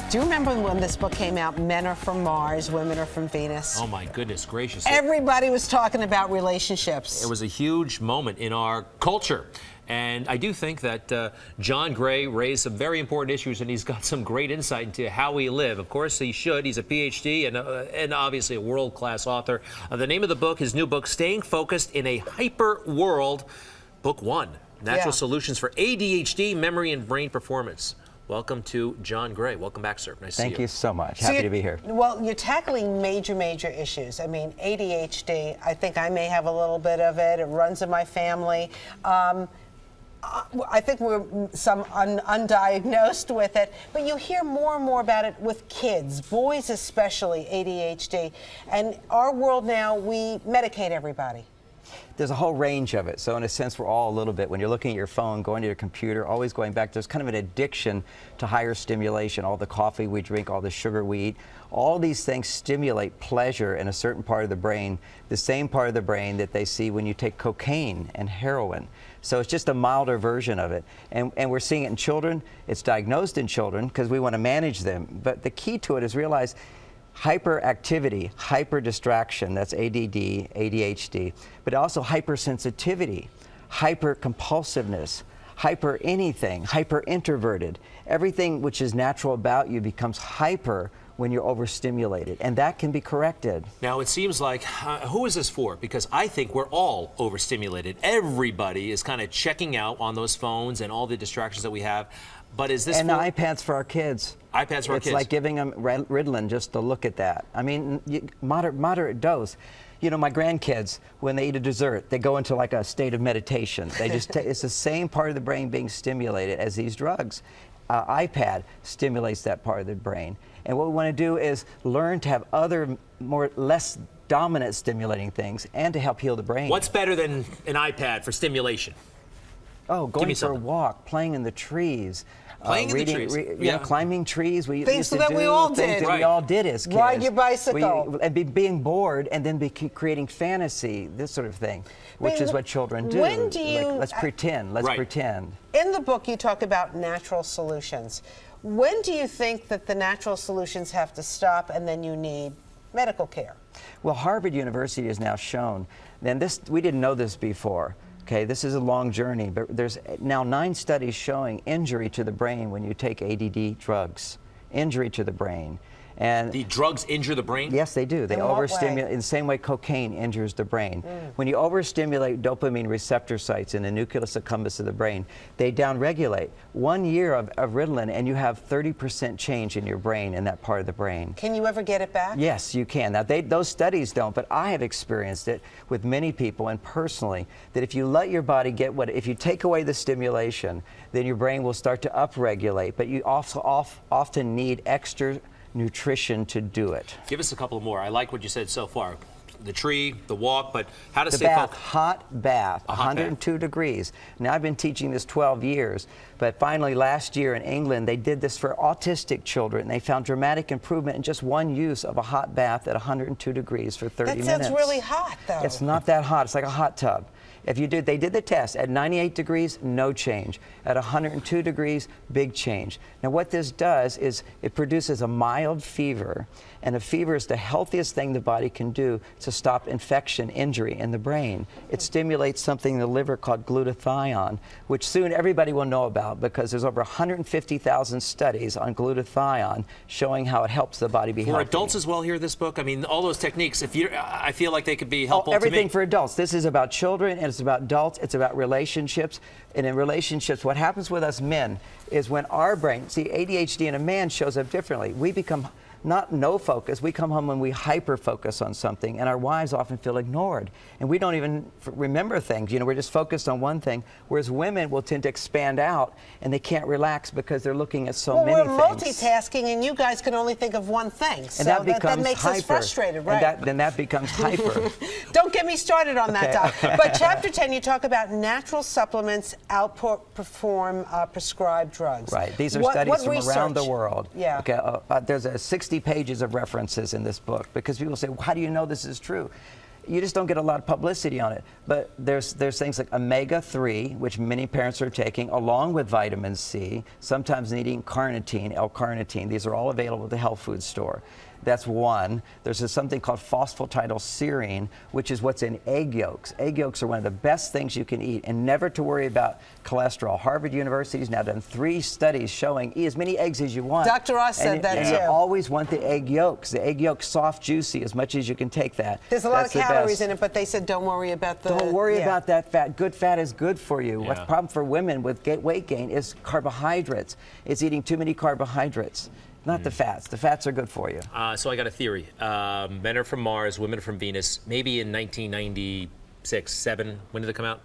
Do you remember when this book came out, Men Are From Mars, Women Are From Venus? Oh my goodness gracious. Everybody was talking about relationships. It was a huge moment in our culture. And I do think that John Gray raised some very important issues, and he's got some great insight into how we live. Of course, he should. He's a PhD and obviously a world-class author. The name of the book, his new book, Staying Focused in a Hyper World, Book 1, Natural Solutions for ADHD, Memory, and Brain Performance. Welcome to John Gray. Welcome back, sir. Nice to see you. Thank you so much. Happy to be here. Well, you're tackling major issues. I mean, ADHD, I think I may have a little bit of it. It runs in my family. I think we're some undiagnosed with it, but you hear more and more about it with kids, boys especially, ADHD. And our world now, we medicate everybody. There's a whole range of it. So in a sense, we're all a little bit, when you're looking at your phone, going to your computer, always going back, there's kind of an addiction to higher stimulation. All the coffee we drink, all the sugar we eat, all these things stimulate pleasure in a certain part of the brain, the same part of the brain that they see when you take cocaine and heroin. So it's just a milder version of it. And we're seeing it in children. It's diagnosed in children because we want to manage them. But the key to it is realize hyperactivity, hyper-distraction, that's ADD, ADHD, but also hypersensitivity, hyper-compulsiveness, hyper-anything, hyper-introverted. Everything which is natural about you becomes hyper when you're overstimulated, and that can be corrected. Now, it seems like, who is this for? Because I think we're all overstimulated. Everybody is kind of checking out on those phones and all the distractions that we have. But is this and the iPads for our kids. iPads for our kids. It's like giving them Ritalin just to look at that. I mean, moderate dose. You know, my grandkids, when they eat a dessert, they go into like a state of meditation. They just it's the same part of the brain being stimulated as these drugs. iPad stimulates that part of the brain. And what we want to do is learn to have other, less dominant stimulating things and to help heal the brain. What's better than an iPad for stimulation? Oh, going for a walk, playing in the trees. Playing in the trees. Yeah, climbing trees. We things used to that do we all things did. that we all did as kids. Ride your bicycle. And being bored and then creating fantasy, this sort of thing, which is what children do. When do you... Like, let's pretend. Let's pretend. In the book, you talk about natural solutions. When do you think that the natural solutions have to stop and then you need medical care? Well, Harvard University has now shown, and we didn't know this before. Okay, this is a long journey, but there's now 9 studies showing injury to the brain when you take ADD drugs. Injury to the brain. And the drugs injure the brain? Yes, they do. They overstimulate in the same way cocaine injures the brain. When you overstimulate dopamine receptor sites in the nucleus accumbens of the brain, they downregulate. 1 year of Ritalin and you have 30% change in your brain, in that part of the brain. Can you ever get it back? Yes, you can. Now, those studies don't, but I have experienced it with many people and personally, that if you let your body get if you take away the stimulation, then your brain will start to upregulate, but you also often need extra nutrition to do it. Give us a couple more. I like what you said so far. The tree, the walk, but how to stay focused. Hot bath, 102 degrees. Now, I've been teaching this 12 years, but finally last year in England, they did this for autistic children. They found dramatic improvement in just one use of a hot bath at 102 degrees for 30 minutes. That sounds really hot, though. It's not that hot. It's like a hot tub. They did the test at 98 degrees, no change. At 102 degrees, big change. Now, what this does is it produces a mild fever, and a fever is the healthiest thing the body can do to stop infection, injury in the brain. It stimulates something in the liver called glutathione, which soon everybody will know about because there's over 150,000 studies on glutathione showing how it helps the body be healthy. For adults as well here, this book? I mean, all those techniques, I feel like they could be helpful to me. Everything for adults. This is about children, and it's about adults, it's about relationships. And in relationships, what happens with us men is when our brain, see, ADHD in a man shows up differently. We become not no focus. We come home when we hyper focus on something, and our wives often feel ignored. And we don't even remember things. You know, we're just focused on one thing, whereas women will tend to expand out, and they can't relax because they're looking at so many things. Well, we're multitasking, and you guys can only think of one thing. So and that makes hyper. us frustrated, right? And then that becomes hyper. Don't get me started on that, Doc. But Chapter 10, you talk about natural supplements outperform prescribed drugs. Right. These are studies from around the world. Yeah. Okay. There's 60 pages of references in this book because people say, well, how do you know this is true? you just don't get a lot of publicity on it. But there's things like omega-3, which many parents are taking, along with vitamin C, sometimes needing carnitine, L-carnitine. These are all available at the health food store. That's one. There's something called phosphatidylserine, which is what's in egg yolks. Egg yolks are one of the best things you can eat, and never to worry about cholesterol. Harvard University has now done 3 studies showing eat as many eggs as you want. Dr. Ross said that and too. you always want the egg yolks. The egg yolks soft, juicy, as much as you can take that. There's a lot That's of the calories best. in it, but they said don't worry about the... Don't worry about that fat. Good fat is good for you. Yeah. What's the problem for women with weight gain is carbohydrates. It's eating too many carbohydrates. Not the fats. The fats are good for you. So I got a theory. Men are from Mars, women are from Venus. Maybe in 1996, 7. When did it come out?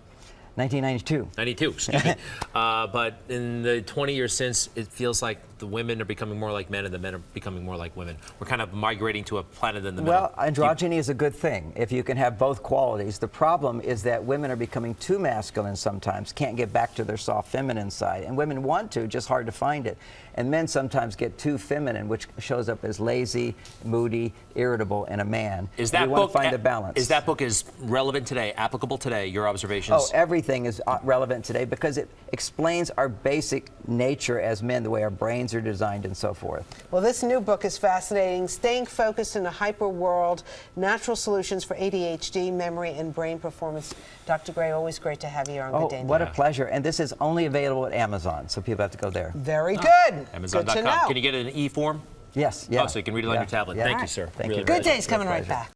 1992. 92, excuse me. But in the 20 years since, it feels like the women are becoming more like men and the men are becoming more like women. We're kind of migrating to a planet in the middle. Well, androgyny is a good thing if you can have both qualities. The problem is that women are becoming too masculine sometimes, can't get back to their soft feminine side. And women want to, just hard to find it. And men sometimes get too feminine, which shows up as lazy, moody, irritable in a man. Is that we want to find a balance. Is that book is relevant today, applicable today, your observations? Oh, everything is relevant today because it explains our basic nature as men, the way our brains are designed and so forth. Well, this new book is fascinating. Staying Focused in a Hyper World, Natural Solutions for ADHD, Memory, and Brain Performance. Dr. Gray, always great to have you on Good Day What a Now. pleasure. And this is only available at Amazon, so people have to go there. Very good. Amazon.com. Good to know. Can you get it in e-form? Yes, yeah. Oh, so you can read it on your tablet. Yeah. Thank you, sir. Thank Really you. Good very much. Day's coming right Pleasure. back.